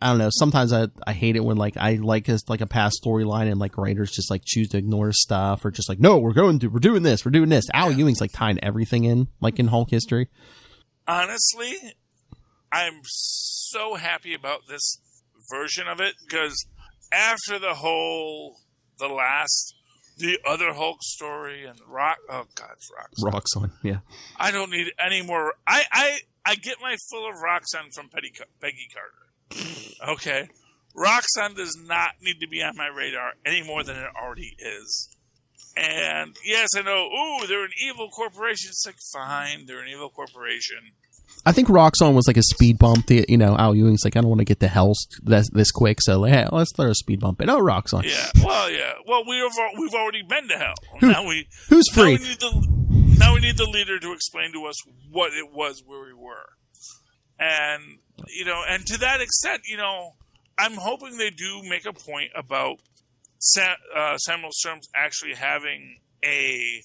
don't know. Sometimes I hate it when I like a past storyline and writers just choose to ignore stuff or just no, we're doing this. Al Ewing's tying everything in in Hulk history.
Honestly, I'm so happy about this version of it because after the other Hulk story and
Roxxon, yeah.
I don't need any more. I get my fill of Roxxon from Peggy Carter. Okay, Roxxon does not need to be on my radar any more than it already is. And yes, I know. Ooh, they're an evil corporation. It's fine, they're an evil corporation.
I think Roxxon was a speed bump. Al Ewing's I don't want to get to hell this quick, so hey, let's throw a speed bump in. Oh, Roxxon.
Yeah. Well, we've already been to hell.
Who's free?
Now we need the leader to explain to us what it was where we were, and and to that extent, I'm hoping they do make a point about Samuel Sturms actually having an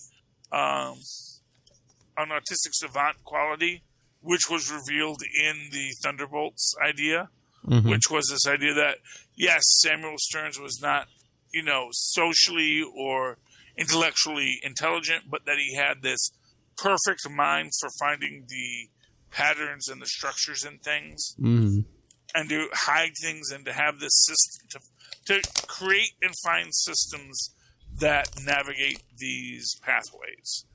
autistic savant quality, which was revealed in the Thunderbolts idea, which was this idea that, yes, Samuel Stearns was not, socially or intellectually intelligent, but that he had this perfect mind for finding the patterns and the structures in things, and to hide things and to have this system, to create and find systems that navigate these pathways.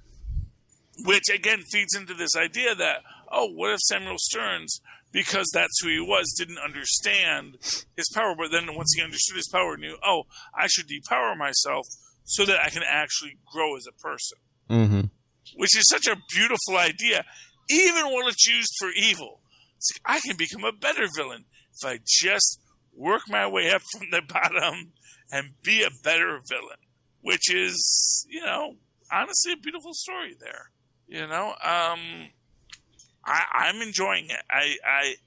Which, again, feeds into this idea that, what if Samuel Stearns, because that's who he was, didn't understand his power, but then once he understood his power, knew, I should depower myself so that I can actually grow as a person.
Mm-hmm.
Which is such a beautiful idea, even when it's used for evil. It's I can become a better villain if I just work my way up from the bottom and be a better villain. Which is, honestly a beautiful story there. I'm enjoying it.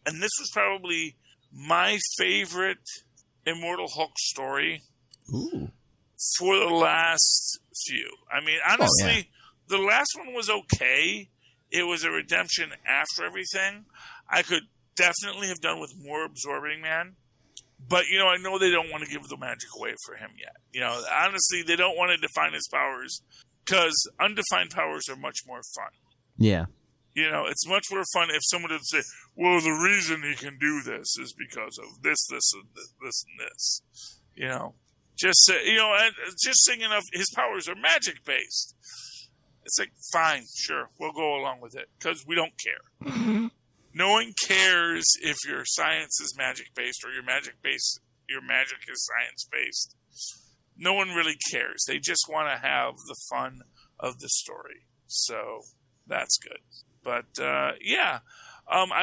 And this was probably my favorite Immortal Hulk story for the last few. I mean, honestly, the last one was okay. It was a redemption after everything. I could definitely have done with more Absorbing Man. But, I know they don't want to give the magic away for him yet. Honestly, they don't want to define his powers because undefined powers are much more fun.
Yeah.
It's much more fun if someone would say, well, the reason he can do this is because of this, and this. Just and just thinking of his powers are magic based. It's fine, sure, we'll go along with it because we don't care. Mm-hmm. No one cares if your science is magic based or your magic is science based. No one really cares. They just want to have the fun of the story. So that's good. But I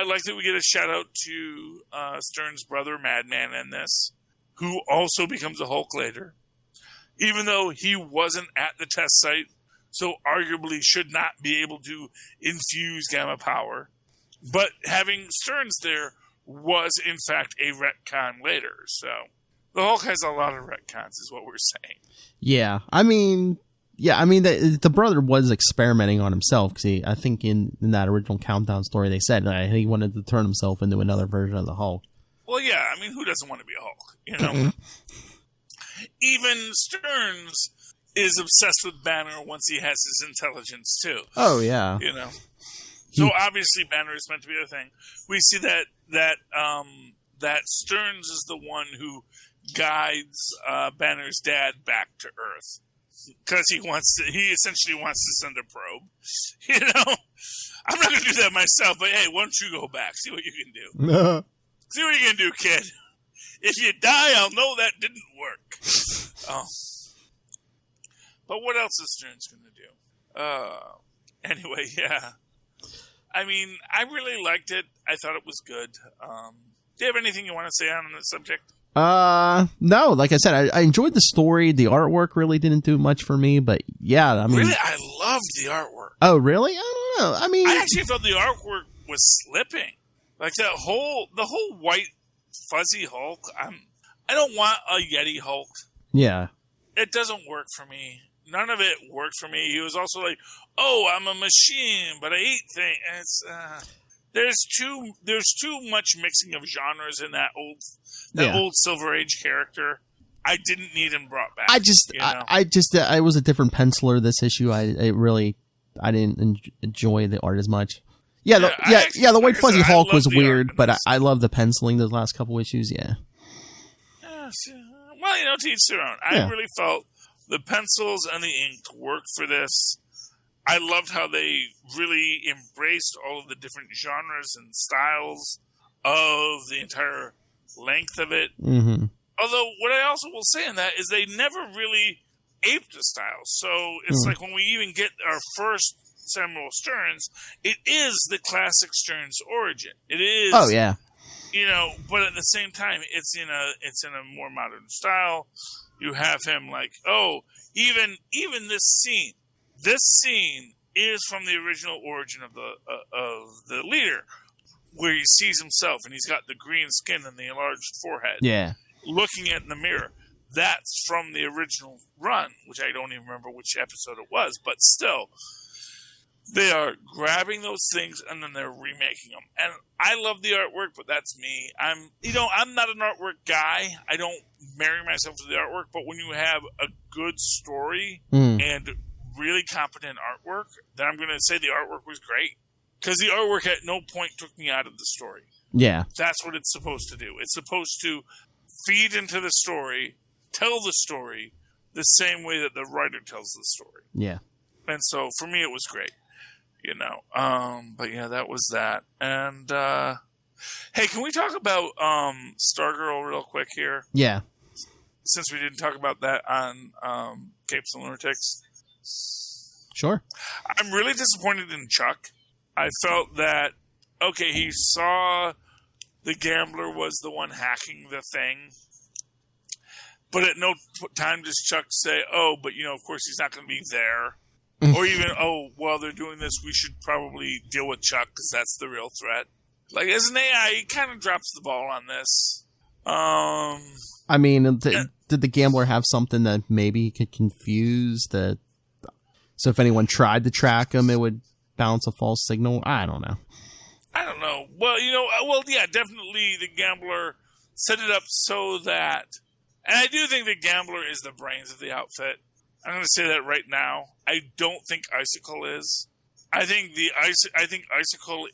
like that we get a shout out to Stern's brother, Madman, in this, who also becomes a Hulk later, even though he wasn't at the test site, so arguably should not be able to infuse gamma power. But having Stearns there was, in fact, a retcon later. So the Hulk has a lot of retcons, is what we're saying.
Yeah, I mean, the brother was experimenting on himself because I think in that original Countdown story they said that he wanted to turn himself into another version of the Hulk.
Well, yeah, I mean, who doesn't want to be a Hulk, you know? Even Stearns is obsessed with Banner once he has his intelligence, too.
Oh, yeah.
You know? So, obviously, Banner is meant to be a thing. We see that Stearns is the one who guides Banner's dad back to Earth. Because he essentially wants to send a probe. You know? I'm not going to do that myself, but hey, why don't you go back? See what you can do. See what you can do, kid. If you die, I'll know that didn't work. Oh. But what else is Stearns going to do? Anyway, yeah. I mean, I really liked it. I thought it was good. Do you have anything you want to say on the subject?
No, like I said, I enjoyed the story. The artwork really didn't do much for me, but yeah, I mean.
Really? I loved the artwork.
Oh, really? I don't know. I mean.
I actually thought the artwork was slipping. Like the whole white fuzzy Hulk. I don't want a Yeti Hulk.
Yeah.
It doesn't work for me. None of it worked for me. He was also like, "Oh, I'm a machine, but I eat things." And it's there's too much mixing of genres in that old Silver Age character. I didn't need him brought back.
I was a different penciler this issue. I didn't enjoy the art as much. Yeah, the white fuzzy Hulk was weird, but I love the penciling those last couple issues. Yeah.
Well, you know, to each their own. I really felt the pencils and the ink worked for this. I loved how they really embraced all of the different genres and styles of the entire length of it.
Mm-hmm.
Although, what I also will say in that is they never really aped the style. So, it's like when we even get our first Samuel Stearns, it is the classic Stearns origin. It is.
Oh, yeah.
You know, but at the same time, it's in a more modern style. You have him like, even this scene. This scene is from the original origin of the leader, where he sees himself and he's got the green skin and the enlarged forehead.
Yeah,
looking at in the mirror. That's from the original run, which I don't even remember which episode it was, but still. They are grabbing those things and then they're remaking them. And I love the artwork, but that's me. I'm not an artwork guy. I don't marry myself to the artwork, but when you have a good story and really competent artwork, then I'm going to say the artwork was great. Because the artwork at no point took me out of the story.
Yeah.
That's what it's supposed to do. It's supposed to feed into the story, tell the story, the same way that the writer tells the story.
Yeah.
And so, for me, it was great. You know, but yeah, that was that. And, hey, can we talk about, Stargirl real quick here?
Yeah.
Since we didn't talk about that on, Capes and Lunatics.
Sure.
I'm really disappointed in Chuck. I felt that, okay, he saw the gambler was the one hacking the thing. But at no time does Chuck say, but, you know, of course he's not going to be there. Or even, while they're doing this, we should probably deal with Chuck because that's the real threat. Like, as an AI, he kind of drops the ball on this.
I mean, did the gambler have something that maybe he could confuse the... So if anyone tried to track him, it would bounce a false signal? I don't know. Well, yeah, definitely the gambler set it up so that... And I do think the gambler is the brains of the outfit. I'm going to say that right now. I don't think Icicle is. I think Icicle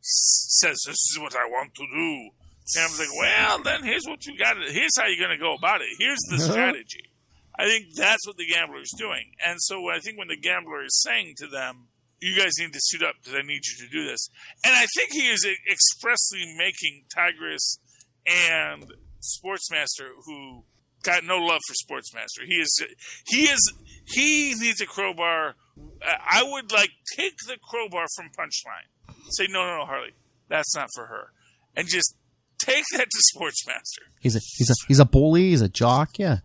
says, this is what I want to do. And I was like, well, then here's what you got. Here's how you're going to go about it. Here's the strategy. I think that's what the gambler is doing. And so I think when the gambler is saying to them, you guys need to suit up because I need you to do this. And I think he is expressly making Tigress and Sportsmaster, who got no love for Sportsmaster. He needs a crowbar. I would take the crowbar from Punchline. Say, no, Harley, that's not for her. And just take that to Sportsmaster. He's a bully, he's a jock, yeah.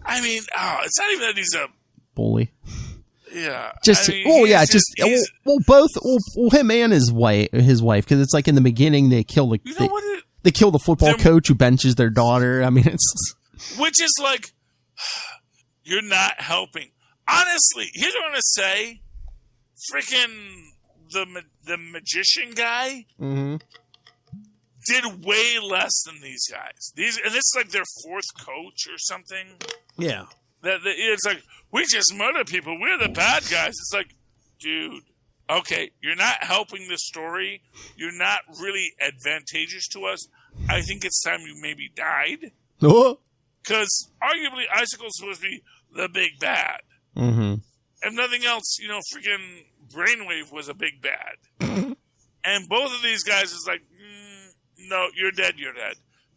I mean, it's not even that he's a
bully.
Yeah.
Him and his wife, because it's like in the beginning they kill the football coach who benches their daughter. I mean, it's
which is like, you're not helping. Honestly, here's what I'm gonna say: freaking the magician guy.
Mm-hmm.
did way less than these guys. And this is like their fourth coach or something.
Yeah.
It's like, we just murder people. We're the bad guys. It's like, dude, okay, you're not helping the story. You're not really advantageous to us. I think it's time you maybe died. Because arguably Icicle's supposed to be the big bad.
Mm-hmm.
If nothing else, freaking Brainwave was a big bad. And both of these guys is like, no, you're dead.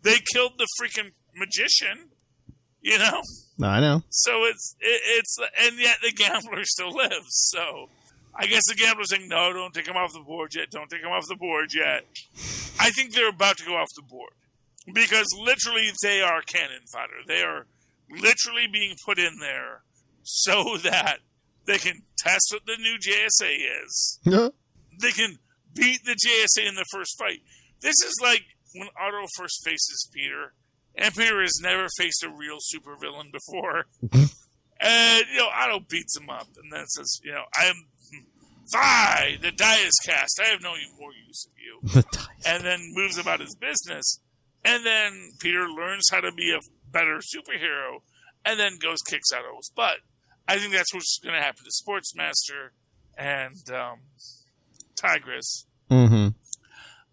They killed the freaking magician,
I know.
So it's and yet the gambler still lives. So I guess the gambler's saying, no, don't take him off the board yet. Don't take him off the board yet. I think they're about to go off the board because literally they are cannon fodder. They are literally being put in there so that they can test what the new JSA is. They can beat the JSA in the first fight. This is like when Otto first faces Peter. Empyre has never faced a real supervillain before. And, Otto beats him up and then says, I am fine. The die is cast. I have no more use of you. And then moves about his business. And then Peter learns how to be a better superhero and then goes kicks Otto's butt. I think that's what's going to happen to Sportsmaster and Tigress.
Mm-hmm.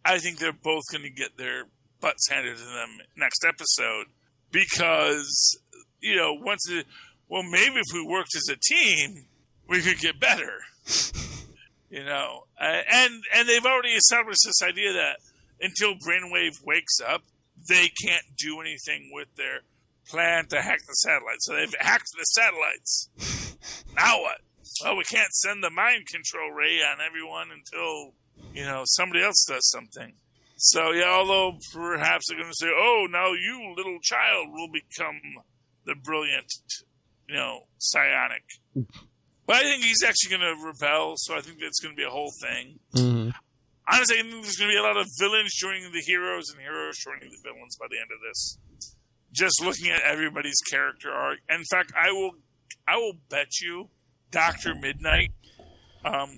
I think they're both going to get their butts handed to them next episode because, maybe if we worked as a team, we could get better. And they've already established this idea that until Brainwave wakes up, they can't do anything with their plan to hack the satellites. So they've hacked the satellites. Now what? Well, we can't send the mind control ray on everyone until, somebody else does something. So, although perhaps they're going to say, oh, now you, little child, will become the brilliant, psionic. But I think he's actually going to rebel, so I think that's going to be a whole thing.
Mm-hmm.
Honestly, I think there's going to be a lot of villains joining the heroes and heroes joining the villains by the end of this. Just looking at everybody's character arc. In fact, I will bet you Dr. Midnight, by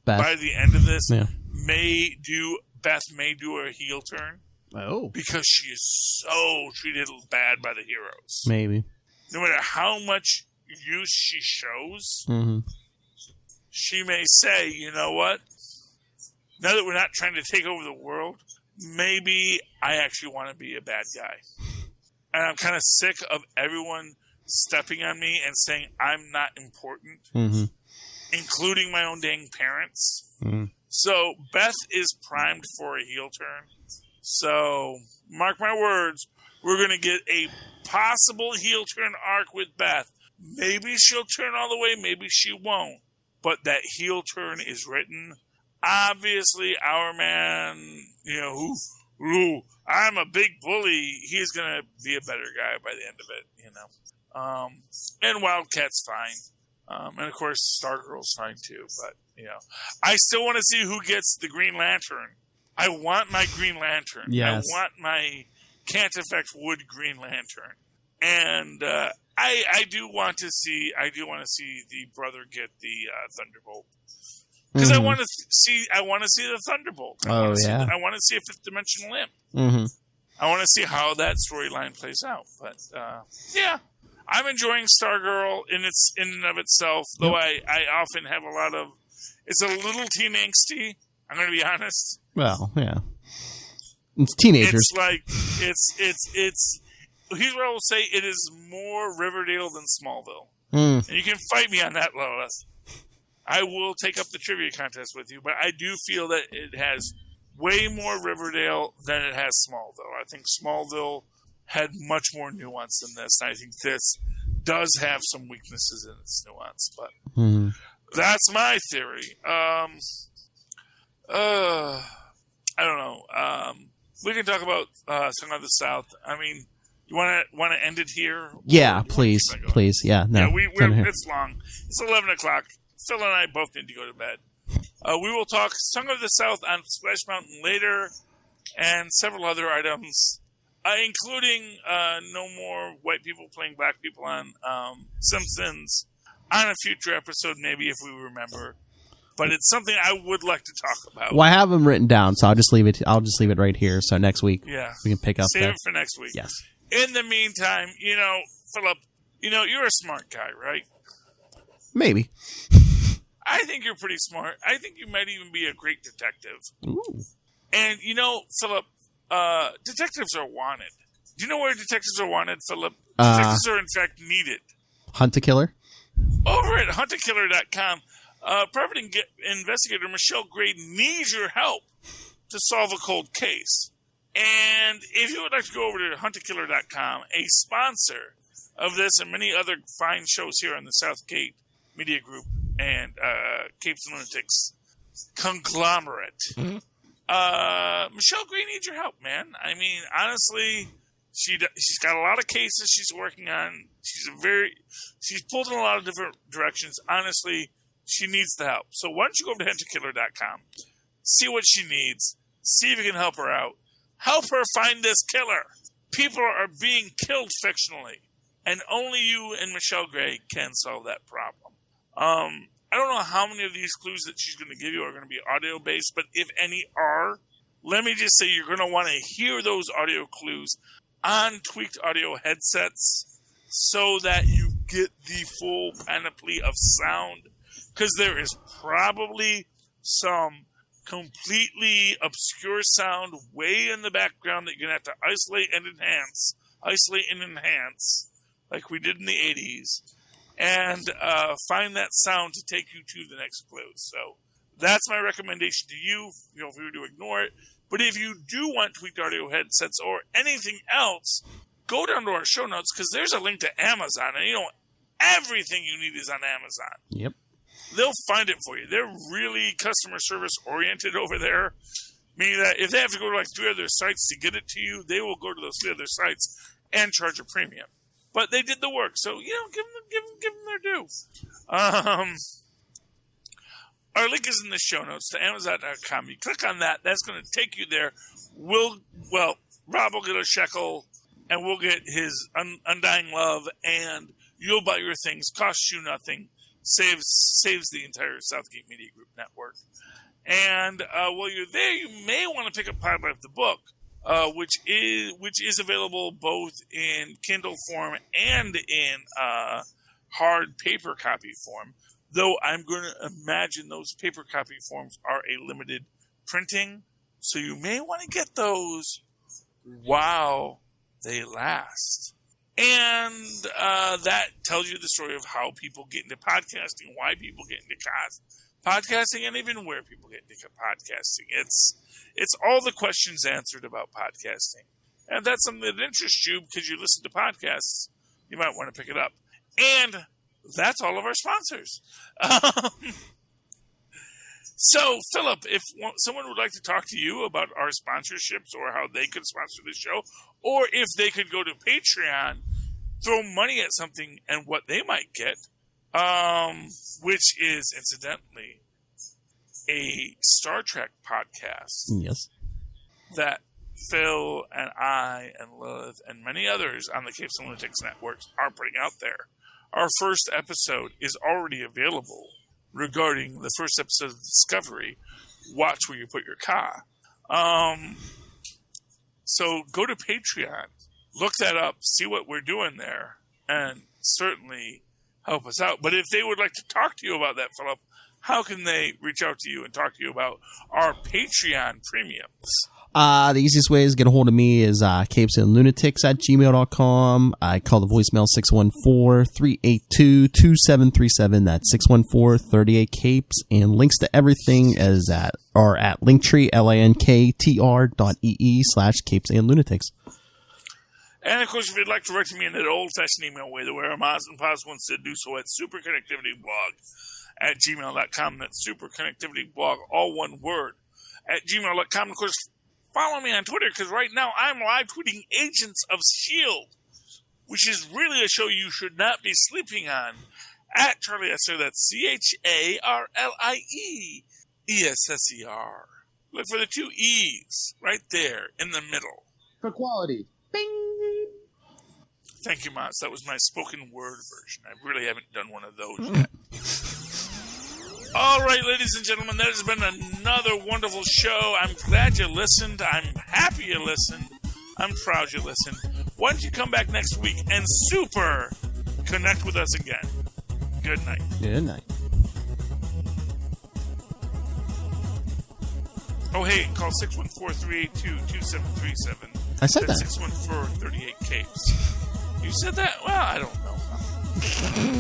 the end of this, Beth may do a heel turn.
Oh.
Because she is so treated bad by the heroes.
Maybe.
No matter how much use she shows,
mm-hmm.
she may say, you know what? Now that we're not trying to take over the world, maybe I actually want to be a bad guy. And I'm kind of sick of everyone stepping on me and saying I'm not important,
mm-hmm.
including my own dang parents.
Mm-hmm.
So Beth is primed for a heel turn. So mark my words, we're going to get a possible heel turn arc with Beth. Maybe she'll turn all the way, maybe she won't. But that heel turn is written. Obviously, our man, who I'm a big bully, he's going to be a better guy by the end of it, And Wildcat's fine. And of course, Stargirl's fine too. But, I still want to see who gets the Green Lantern. I want my Green Lantern.
Yes.
I want my Can't Affect Wood Green Lantern. And I do want to see the brother get the Thunderbolt. Because I want to see the Thunderbolt. I want to see a fifth dimensional imp.
Mm-hmm. I
want to see how that storyline plays out. But I'm enjoying Stargirl in and of itself. Though I often have a lot of. It's a little teen angsty. I'm going to be honest.
Well, yeah, it's teenagers.
It's like it's. Here's what I will say: it is more Riverdale than Smallville, and you can fight me on that, Lilith. I will take up the trivia contest with you, but I do feel that it has way more Riverdale than it has Smallville. I think Smallville had much more nuance than this, and I think this does have some weaknesses in its nuance, but that's my theory. I don't know. We can talk about Song of the South. I mean, you want to end it here?
Yeah, please. Yeah, no.
Yeah, it's long. It's 11 o'clock. Phil and I both need to go to bed. We will talk Song of the South on Splash Mountain later, and several other items, including no more white people playing black people on Simpsons on a future episode, maybe if we remember. but it's something I would like to talk about.
Well, I have them written down, so I'll just leave it right here. So next week, we can pick up.
Save it for next week.
Yes.
In the meantime, Philip, you're a smart guy, right?
Maybe.
I think you're pretty smart. I think you might even be a great detective.
Ooh.
And, Philip, detectives are wanted. Do you know where detectives are wanted, Philip? Detectives are, in fact, needed.
Hunt-A-Killer?
Over at huntakiller.com, private investigator Michelle Gray needs your help to solve a cold case. And if you would like to go over to huntakiller.com, a sponsor of this and many other fine shows here on the Southgate Media Group and Capes and Lunatics conglomerate, Michelle Gray needs your help, man. I mean, honestly, she's got a lot of cases she's working on. She's pulled in a lot of different directions. Honestly, she needs the help. So why don't you go over to huntakiller.com, see what she needs, see if you can help her out. Help her find this killer. People are being killed fictionally, and only you and Michelle Gray can solve that problem. I don't know how many of these clues that she's going to give you are going to be audio-based, but if any are, let me just say you're going to want to hear those audio clues on tweaked audio headsets so that you get the full panoply of sound, because there is probably some completely obscure sound way in the background that you're going to have to isolate and enhance like we did in the 80s, and find that sound to take you to the next clue. So that's my recommendation to you. Feel free to ignore it. But if you do want tweaked audio headsets or anything else, go down to our show notes, because there's a link to Amazon, and everything you need is on Amazon.
Yep.
They'll find it for you. They're really customer service oriented over there, meaning that if they have to go to like 3 other sites to get it to you, they will go to those 3 other sites and charge a premium. But they did the work, so give them their due. Our link is in the show notes to Amazon.com. You click on that; that's going to take you there. Rob will get a shekel, and we'll get his undying love, and you'll buy your things. Costs you nothing. Saves the entire Southgate Media Group network. And while you're there, you may want to pick up Pod Life the book, which is available both in Kindle form and in hard paper copy form. Though I'm going to imagine those paper copy forms are a limited printing, so you may want to get those while they last. And that tells you the story of how people get into podcasting, why people get into podcasting, and even where people get into podcasting. It's all the questions answered about podcasting. And that's something that interests you because you listen to podcasts. You might want to pick it up. And that's all of our sponsors. So, Philip, if someone would like to talk to you about our sponsorships or how they could sponsor the show, or if they could go to Patreon, throw money at something and what they might get, which is, incidentally, a Star Trek podcast.
Yes.
That Phil and I and Lilith and many others on the Capes and Lunatics networks are putting out there. Our first episode is already available regarding the first episode of Discovery, Watch Where You Put Your Car. So go to Patreon, look that up, see what we're doing there, and certainly help us out. But if they would like to talk to you about that, Philip, how can they reach out to you and talk to you about our Patreon premiums?
The easiest way to get a hold of me is capesandlunatics@gmail.com. I call the voicemail 614-382-2737. That's 614-38-CAPES. And links to everything are at Linktree, linktr.ee/capesandlunatics.
And, of course, if you'd like to write to me in that old-fashioned email way, the way our moms and pops once did, do so at superconnectivityblog@gmail.com. That's superconnectivityblog, all one word, @gmail.com. Of course, follow me on Twitter, because right now I'm live tweeting Agents of S.H.I.E.L.D., which is really a show you should not be sleeping on, @Charlie Esser. That's CharlieEsser. Look for the 2 E's right there in the middle.
For quality. Bing!
Thank you, Moz. That was my spoken word version. I really haven't done one of those yet. All right, ladies and gentlemen, that has been another wonderful show. I'm glad you listened. I'm happy you listened. I'm proud you listened. Why don't you come back next week and super connect with us again? Good night.
Good night.
Oh, hey, call 614-382-2737.
I said that.
614-38-CAPES. You said that? Well, I don't know.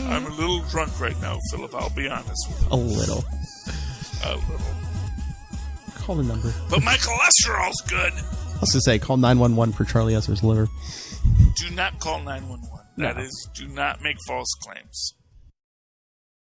I'm a little drunk right now, Philip. I'll be honest with you.
A little.
A little.
Call the number.
But my cholesterol's good.
I was going to say, call 911 for Charlie Esser's liver.
Do not call 911.
No.
That is, do not make false claims.